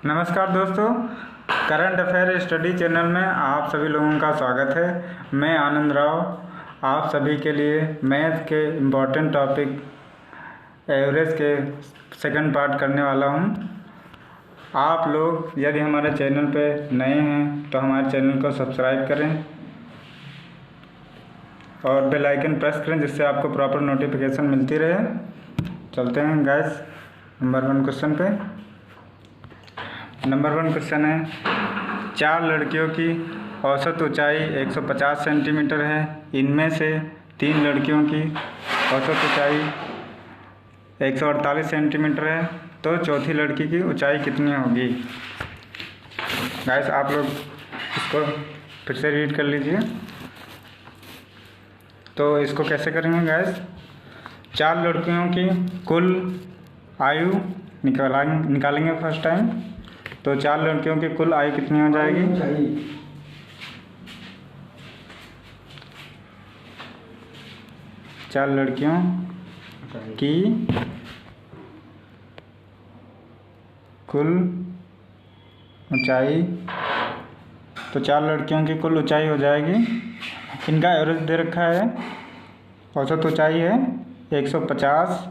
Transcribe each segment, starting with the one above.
नमस्कार दोस्तों, current affair study channel में आप सभी लोगों का स्वागत है। मैं आनंद राव आप सभी के लिए मैथ के इम्पोर्टेंट टॉपिक एवरेज के सेकंड पार्ट करने वाला हूं। आप लोग यदि हमारे चैनल पे नए हैं तो हमारे चैनल को सब्सक्राइब करें और बेल आइकन प्रेस करें जिससे आपको प्रॉपर नोटिफिकेशन मिलती रहे। चलते हैं गाइस नंबर 1 क्वेश्चन पे। नंबर 1 क्वेश्चन है, 4 लड़कियों की औसत ऊंचाई 150 सेंटीमीटर है। इनमें से 3 लड़कियों की औसत ऊंचाई 148 सेंटीमीटर है, तो चौथी लड़की की ऊंचाई कितनी होगी? गाइस आप लोग इसको फिर से रीड कर लीजिए। तो इसको कैसे करेंगे गाइस? 4 लड़कियों की कुल आयु निकालेंगे फर्स्ट टाइम। तो 4 लड़कियों की कुल आयु कितनी हो जाएगी? 4 लड़कियों की कुल ऊंचाई, तो 4 लड़कियों की कुल ऊंचाई हो जाएगी, इनका एवरेज दे रखा है, औसत ऊंचाई है 150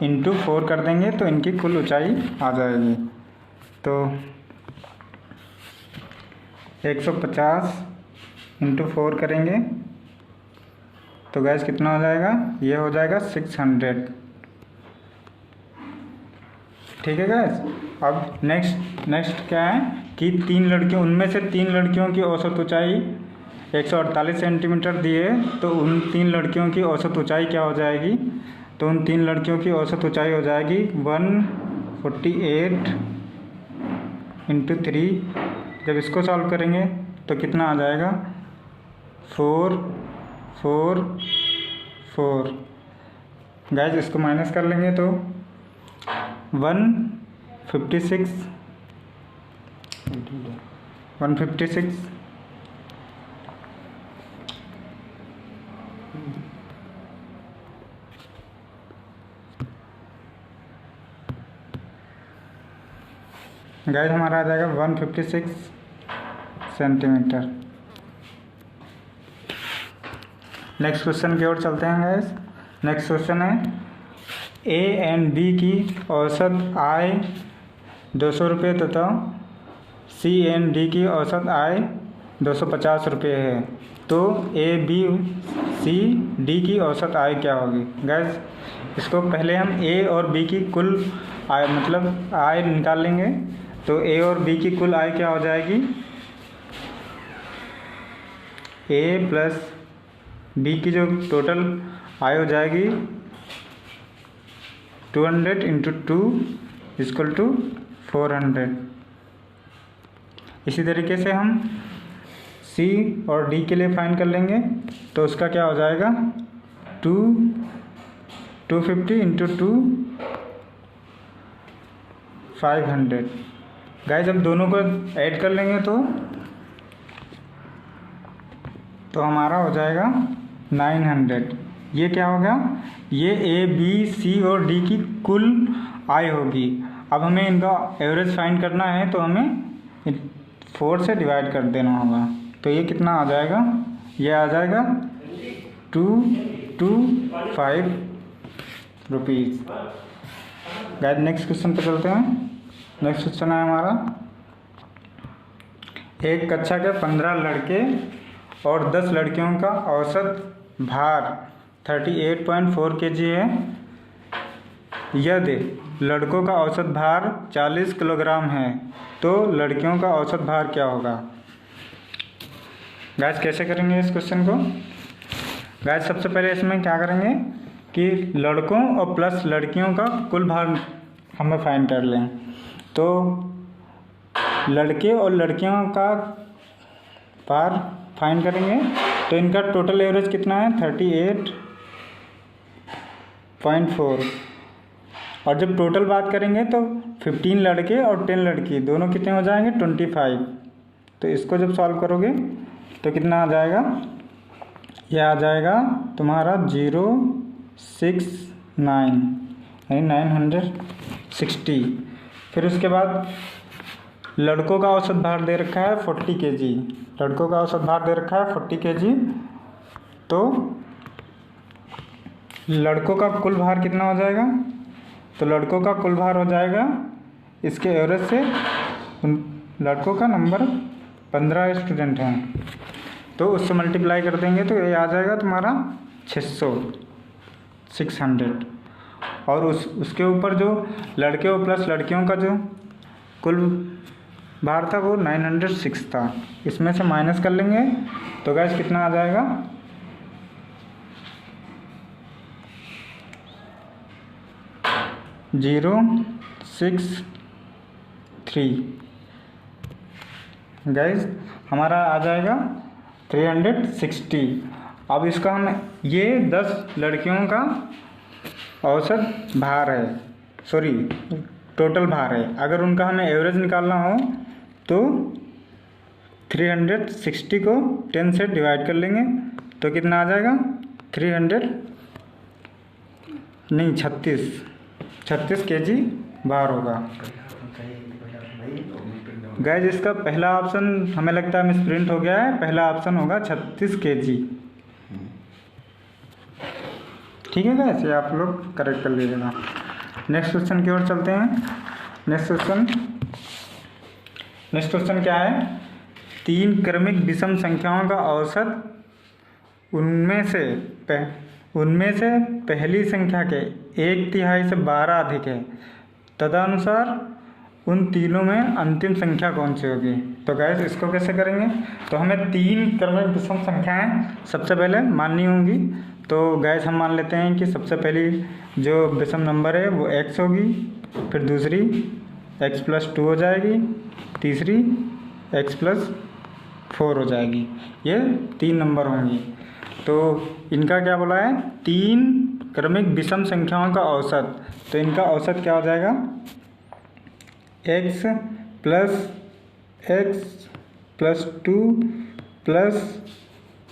इंटू 4 कर देंगे तो इनकी कुल ऊंचाई आ जाएगी। तो 150 इंटू 4 करेंगे तो गैस कितना हो जाएगा? ये हो जाएगा 600। ठीक है गैस। अब नेक्स्ट क्या है कि 3 लड़कियों, उनमें से 3 लड़कियों की औसत ऊंचाई 148 सेंटीमीटर दी है, तो उन 3 लड़कियों की औसत ऊंचाई क्या हो जाएगी? तो उन 3 लड़कियों की औसत ऊंचाई हो जाएगी 148 इंटू 3। जब इसको सॉल्व करेंगे तो कितना आ जाएगा? 4 4 4। गाइस इसको माइनस कर लेंगे तो 156 गाइस हमारा आ जाएगा 156 सेंटीमीटर। नेक्स्ट क्वेश्चन की ओर चलते हैं गाइस। नेक्स्ट क्वेश्चन है, ए एंड बी की औसत आय 200 रुपये तथा सी एंड डी की औसत आय 250 रुपये है, तो ए बी सी डी की औसत आय क्या होगी? गाइस इसको पहले हम ए और बी की कुल आय मतलब आय निकाल लेंगे। तो ए और बी की कुल आय क्या हो जाएगी? ए प्लस बी की जो टोटल आय हो जाएगी 200 इंटू 2 इक्वल टू 400। इसी तरीके से हम सी और डी के लिए फाइंड कर लेंगे। तो उसका क्या हो जाएगा? 250 इंटू 2 500। गाइस जब दोनों को ऐड कर लेंगे तो हमारा हो जाएगा 900। ये क्या होगा? ये ए बी सी और डी की कुल आय होगी। अब हमें इनका एवरेज फाइंड करना है तो हमें 4 से डिवाइड कर देना होगा। तो ये कितना आ जाएगा? ये आ जाएगा 225 रुपीज़। गाइस नेक्स्ट क्वेश्चन पे चलते हैं। नेक्स्ट क्वेश्चन है हमारा, एक कक्षा के 15 लड़के और 10 लड़कियों का औसत भार 38.4 kg है। यदि लड़कों का औसत भार 40 किलोग्राम है तो लड़कियों का औसत भार क्या होगा? गाइस कैसे करेंगे इस क्वेश्चन को? गाइस सबसे पहले इसमें क्या करेंगे कि लड़कों और प्लस लड़कियों का कुल भार हमें फाइंड कर लें। तो लड़के और लड़कियों का भार फाइंड करेंगे तो इनका टोटल एवरेज कितना है? 38.4। और जब टोटल बात करेंगे तो 15 लड़के और 10 लड़की दोनों कितने हो जाएंगे? 25। तो इसको जब सॉल्व करोगे तो कितना आ जाएगा? यह आ जाएगा तुम्हारा 069 यानी 960। फिर उसके बाद लड़कों का औसत भार दे रखा है 40 kg, लड़कों का औसत भार दे रखा है 40 kg। तो लड़कों का कुल भार कितना हो जाएगा? तो लड़कों का कुल भार हो जाएगा इसके एवरेज से, लड़कों का नंबर 15 स्टूडेंट हैं तो उससे मल्टीप्लाई कर देंगे तो ये आ जाएगा तुम्हारा 600। और उसके ऊपर जो लड़के प्लस लड़कियों का जो कुल भार था वो 906 था, इसमें से माइनस कर लेंगे तो गैस कितना आ जाएगा? 063 गैस हमारा आ जाएगा 360। अब इसका हम ये 10 लड़कियों का औसत भार है, सॉरी टोटल भार है। अगर उनका हमें एवरेज निकालना हो तो 360 को 10 से डिवाइड कर लेंगे तो कितना आ जाएगा? 36 kg भार होगा। गैस इसका पहला ऑप्शन हमें लगता है मिसप्रिंट हो गया है, पहला ऑप्शन होगा 36 kg। ठीक है गैस, ये आप लोग करेक्ट कर लीजिएगा। नेक्स्ट क्वेश्चन की ओर चलते हैं। नेक्स्ट क्वेश्चन क्या है? 3 क्रमिक विषम संख्याओं का औसत उनमें से पहली संख्या के 1/3 से 12 अधिक है, तदनुसार उन तीनों में अंतिम संख्या कौन सी होगी? तो गैस इसको कैसे करेंगे? तो हमें 3 क्रमिक विषम संख्याएं सबसे पहले माननी होंगी। तो गैस हम मान लेते हैं कि सबसे पहली जो विषम नंबर है वो x होगी, फिर दूसरी x+2 हो जाएगी, तीसरी x+4 हो जाएगी। ये 3 नंबर होंगी। तो इनका क्या बोला है? 3 क्रमिक विषम संख्याओं का औसत। तो इनका औसत क्या हो जाएगा? x+2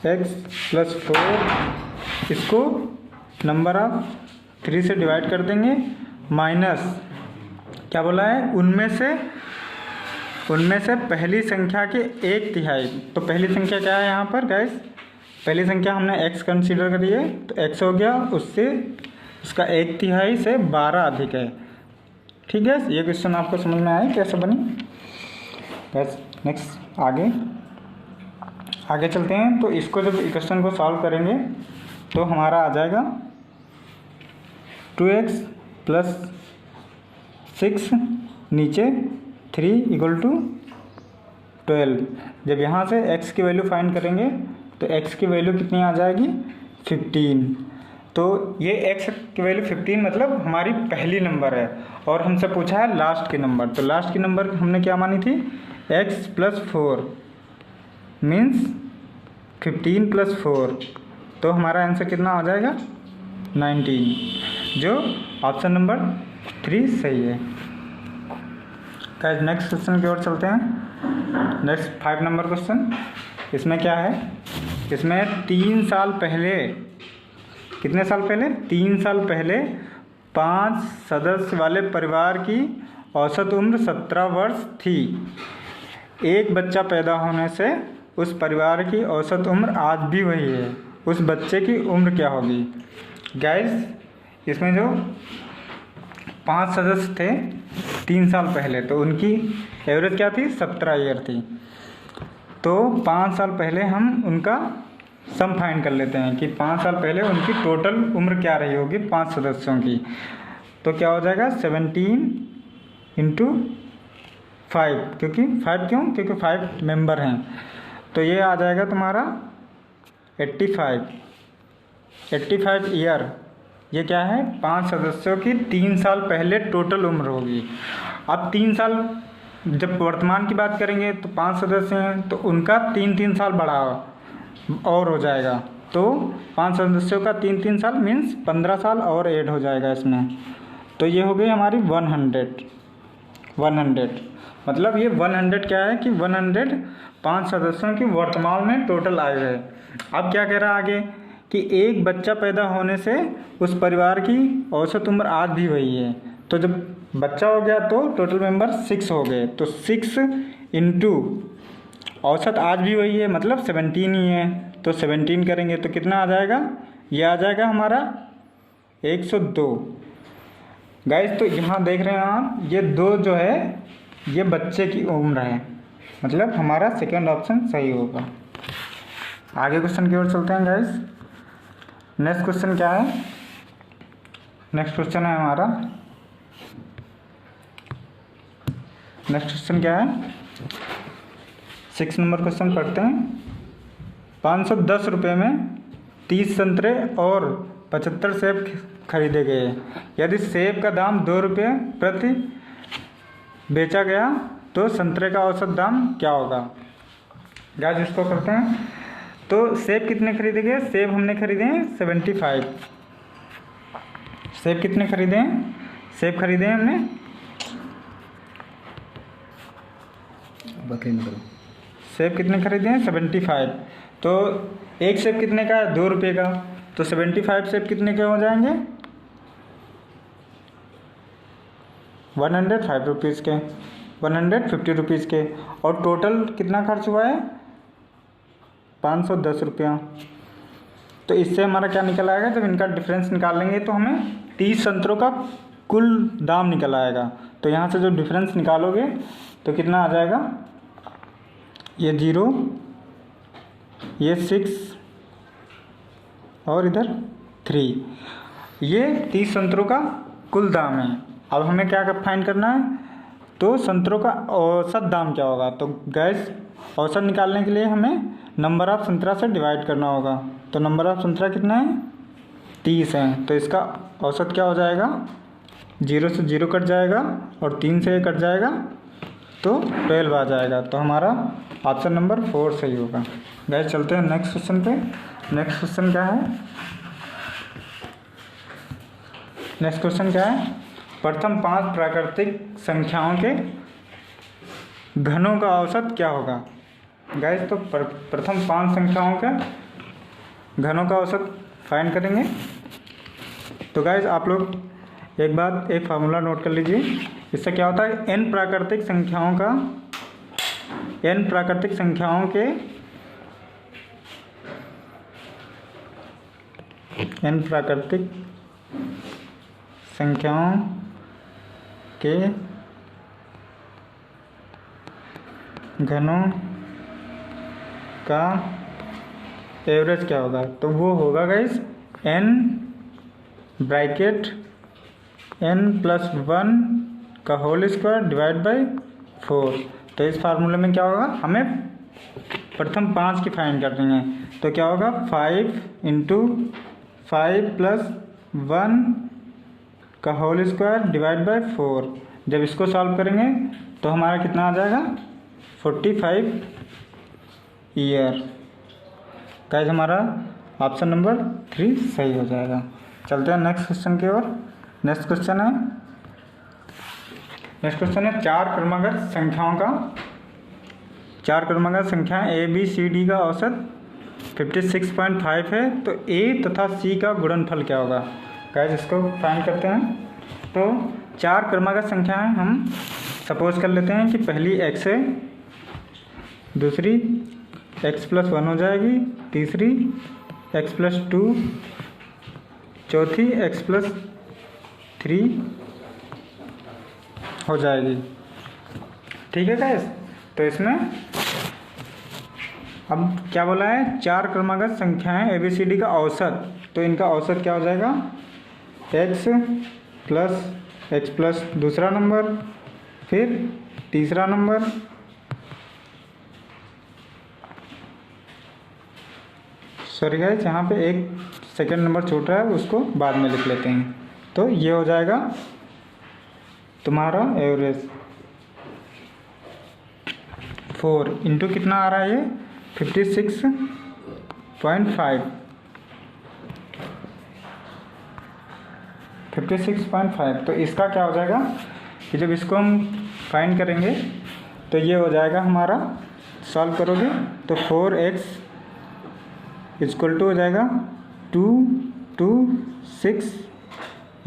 x+4, इसको नंबर ऑफ 3 से डिवाइड कर देंगे, माइनस क्या बोला है? उनमें से पहली संख्या के 1/3। तो पहली संख्या क्या है यहाँ पर गैस? पहली संख्या हमने x कंसीडर करी है तो x हो गया, उससे उसका 1/3 से 12 अधिक है। ठीक है, ये क्वेश्चन आपको समझ में आया कैसे बनी? बस नेक्स्ट आगे चलते हैं। तो इसको जब क्वेश्चन को सॉल्व करेंगे तो हमारा आ जाएगा 2x + 6 नीचे 3 = 12। जब यहाँ से x की वैल्यू फाइंड करेंगे तो x की वैल्यू कितनी आ जाएगी? 15। तो ये x की वैल्यू 15 मतलब हमारी पहली नंबर है, और हमसे पूछा है लास्ट की नंबर। तो लास्ट की नंबर हमने क्या मानी थी? x+4 means 15+4। तो हमारा आंसर कितना हो जाएगा? 19, जो ऑप्शन नंबर 3 सही है। नेक्स्ट क्वेश्चन की ओर चलते हैं। Next 5 number question. इसमें क्या है? इसमें 3 साल पहले, कितने साल पहले? 3 साल पहले 5 सदस्य वाले परिवार की औसत उम्र 17 वर्ष थी। एक बच्चा पैदा होने से उस परिवार की औसत उम्र आज भी वही है। उस बच्चे की उम्र क्या होगी? गाइस इसमें जो 5 सदस्य थे 3 साल पहले, तो उनकी एवरेज क्या थी? 17 ईयर थी। तो 5 साल पहले हम उनका सम फाइंड कर लेते हैं कि 5 साल पहले उनकी टोटल उम्र क्या रही होगी 5 सदस्यों की। तो क्या हो जाएगा? 17 × 5, क्योंकि 5 क्यों? क्योंकि 5 मेंबर हैं। तो ये आ जाएगा तुम्हारा 85 ईयर। ये क्या है? 5 सदस्यों की 3 साल पहले टोटल उम्र होगी। अब 3 साल, जब वर्तमान की बात करेंगे तो 5 सदस्य हैं तो उनका 3 साल बढ़ा और हो जाएगा। तो 5 सदस्यों का 3 साल मीन्स 15 साल और ऐड हो जाएगा इसमें। तो ये हो गई हमारी 100। मतलब ये 100 क्या है कि 100 5 सदस्यों की वर्तमान में टोटल आयु है। अब क्या कह रहा है आगे कि एक बच्चा पैदा होने से उस परिवार की औसत उम्र आज भी वही है। तो जब बच्चा हो गया तो टोटल मेंबर 6 हो गए, तो 6 इंटू औसत आज भी वही है, मतलब 17 ही है, तो 17 करेंगे तो कितना आ जाएगा, ये आ जाएगा हमारा 102। गाइस तो यहाँ देख रहे हैं आप, ये 2 जो है ये बच्चे की उम्र है, मतलब हमारा सेकंड ऑप्शन सही होगा। आगे क्वेश्चन की ओर चलते हैं गाइस। नेक्स्ट क्वेश्चन क्या है, नेक्स्ट क्वेश्चन है हमारा, नेक्स्ट क्वेश्चन क्या है, 6 नंबर क्वेश्चन पढ़ते हैं। 510 रुपये में 30 संतरे और 75 सेब खरीदे गए, यदि सेब का दाम 2 रुपये प्रति बेचा गया तो संतरे का औसत दाम क्या होगा। गाइस इसको करते हैं, तो सेब कितने खरीदे गए, सेब हमने खरीदे हैं 75। सेब कितने खरीदे हैं, सेब खरीदे हैं हमने, सेब कितने खरीदे हैं 75। तो एक सेब कितने का है, 2 रुपये का, तो 75 सेब कितने के हो जाएंगे, 105 रुपीज़ के, 150 रुपीज़ के, और टोटल कितना खर्च हुआ है 510 रुपया। तो इससे हमारा क्या निकल आएगा, जब इनका डिफरेंस निकाल लेंगे तो हमें 30 संतरों का कुल दाम निकल आएगा। तो यहाँ से जो डिफरेंस निकालोगे तो कितना आ जाएगा, ये 0, ये 6 और इधर 3, ये 30 संतरों का कुल दाम है। अब हमें क्या फाइंड करना है, तो संतरों का औसत दाम क्या होगा। तो गैस औसत निकालने के लिए हमें नंबर ऑफ संतरा से डिवाइड करना होगा। तो नंबर ऑफ संतरा कितना है, 30 है, तो इसका औसत क्या हो जाएगा, 0 से 0 कट जाएगा और 3 से 1 कट जाएगा तो 12 आ जाएगा। तो हमारा ऑप्शन नंबर 4 सही होगा। गैस चलते हैं नेक्स्ट क्वेश्चन पे। नेक्स्ट क्वेश्चन क्या है, नेक्स्ट क्वेश्चन क्या है, प्रथम 5 प्राकृतिक संख्याओं के घनों का औसत क्या होगा। गैस तो प्रथम 5 संख्याओं का घनों का औसत फाइंड करेंगे। तो गैस आप लोग एक बात, एक फार्मूला नोट कर लीजिए। इससे क्या होता है, n प्राकृतिक संख्याओं का, n प्राकृतिक संख्याओं के, n प्राकृतिक संख्याओं के घनों का एवरेज क्या होगा। तो वो होगा गाइस n ब्रैकेट n+1 का होल स्क्वायर डिवाइड बाई 4। तो इस फार्मूले में क्या होगा, हमें प्रथम 5 की फाइंड करनी है। तो क्या होगा, 5 × 5 + 1 का होल स्क्वायर डिवाइड बाई 4। जब इसको सॉल्व करेंगे तो हमारा कितना आ जाएगा, 45 ईयर। गाइस हमारा ऑप्शन नंबर 3 सही हो जाएगा। चलते हैं नेक्स्ट क्वेश्चन की ओर। नेक्स्ट क्वेश्चन है, नेक्स्ट क्वेश्चन है 4 क्रमागत संख्याओं का, 4 क्रमागत संख्याएं ए बी सी डी का औसत 56.5 है, तो ए तथा सी का गुणनफल क्या होगा। गाइस इसको फाइंड करते हैं। तो 4 क्रमागत संख्याएं हम सपोज कर लेते हैं कि पहली x है, दूसरी x+1 हो जाएगी, तीसरी x+2, चौथी x+3 हो जाएगी। ठीक है गाइस, तो इसमें अब क्या बोला है, 4 क्रमागत संख्याएं ABCD का औसत, तो इनका औसत क्या हो जाएगा, x प्लस दूसरा नंबर, फिर तीसरा नंबर, सॉरी गाइस यहाँ पे एक सेकंड नंबर छूट रहा है, उसको बाद में लिख लेते हैं। तो ये हो जाएगा तुम्हारा एवरेज। 4 इंटू कितना आ रहा है, ये 56.5। तो इसका क्या हो जाएगा कि जब इसको हम फाइंड करेंगे तो ये हो जाएगा हमारा, सॉल्व करोगे तो 4x = हो जाएगा 2 2 6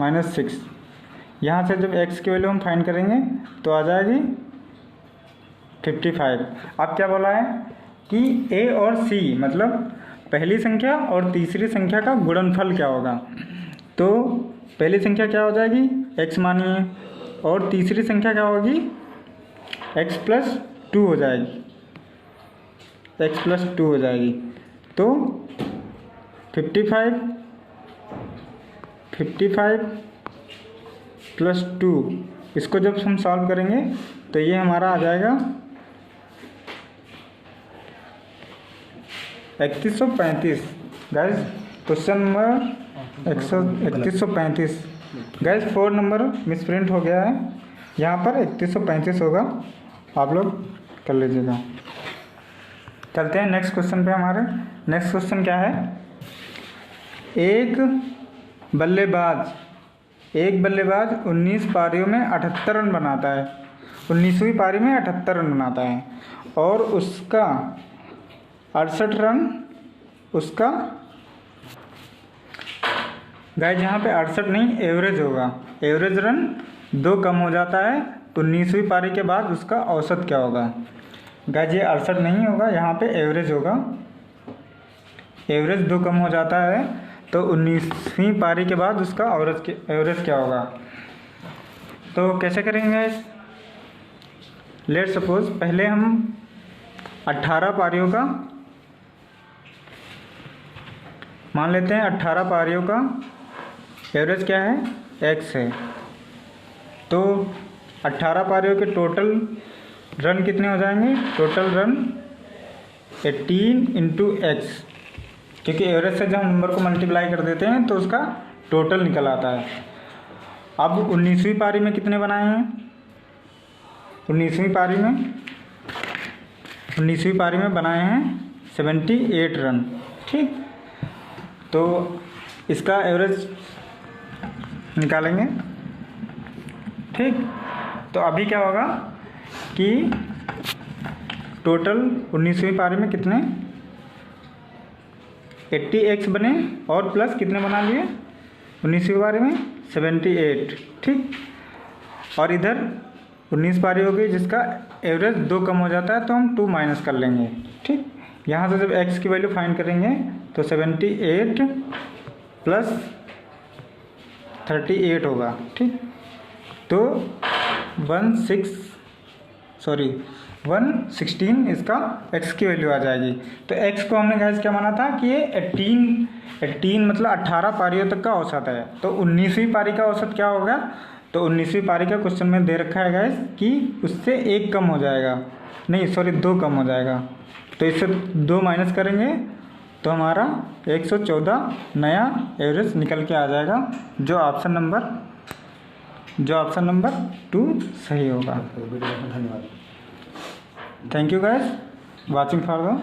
-6। यहाँ से जब x की वैल्यू हम फाइंड करेंगे तो आ जाएगी 55। अब क्या बोला है कि a और c मतलब पहली संख्या और तीसरी संख्या का गुणनफल क्या होगा। तो पहली संख्या क्या हो जाएगी x मानिए, और तीसरी संख्या क्या होगी x + 2 हो जाएगी, x + 2 हो जाएगी। तो 55 + 2, इसको जब हम सॉल्व करेंगे तो ये हमारा आ जाएगा 3135। Guys question number 3135। Guys 4 number misprint हो गया है, यहाँ पर 3135 होगा, आप लोग कर लीजिएगा। चलते हैं नेक्स्ट क्वेश्चन पे। हमारे नेक्स्ट क्वेश्चन क्या है, एक बल्लेबाज 19 पारियों में 78 रन बनाता है, 19वीं पारी में 78 रन बनाता है, और उसका 68 रन उसका गाइस यहाँ पे 68 नहीं एवरेज होगा, एवरेज रन 2 कम हो जाता है, तो 19वीं पारी के बाद उसका औसत क्या होगा। गाइस ये 68 नहीं होगा, यहाँ पे एवरेज होगा, एवरेज 2 कम हो जाता है, तो 19वीं पारी के बाद उसका एवरेज क्या होगा। तो कैसे करेंगे, लेट सपोज पहले हम 18 पारियों का मान लेते हैं, 18 पारियों का एवरेज क्या है x है। तो 18 पारियों के टोटल रन कितने हो जाएंगे, टोटल रन 18 × x, क्योंकि एवरेज से जब हम नंबर को मल्टीप्लाई कर देते हैं तो उसका टोटल निकल आता है। अब 19वीं पारी में कितने बनाए हैं, 19वीं पारी में बनाए हैं 78 रन, ठीक। तो इसका एवरेज निकालेंगे, ठीक। तो अभी क्या होगा कि टोटल 19वीं पारी में कितने 80x बने, और प्लस कितने बना लिए 19वीं पारी में 78, ठीक। और इधर 19 पारी हो गई जिसका एवरेज 2 कम हो जाता है, तो हम 2 माइनस कर लेंगे, ठीक। यहाँ से जब x की वैल्यू फाइंड करेंगे तो 78 + 38 होगा, ठीक। तो 116 इसका x की वैल्यू आ जाएगी। तो x को हमने गाइस क्या माना था कि ये 18 मतलब 18 पारियों तक का औसत है। तो 19वीं पारी का औसत क्या होगा, तो 19वीं पारी का क्वेश्चन में दे रखा है गाइस कि उससे 1 कम हो जाएगा, नहीं सॉरी 2 कम हो जाएगा। तो इससे 2 माइनस करेंगे तो हमारा 114 नया एवरेज निकल के आ जाएगा, जो ऑप्शन नंबर 2 सही होगा। धन्यवाद। Thank you guys watching for the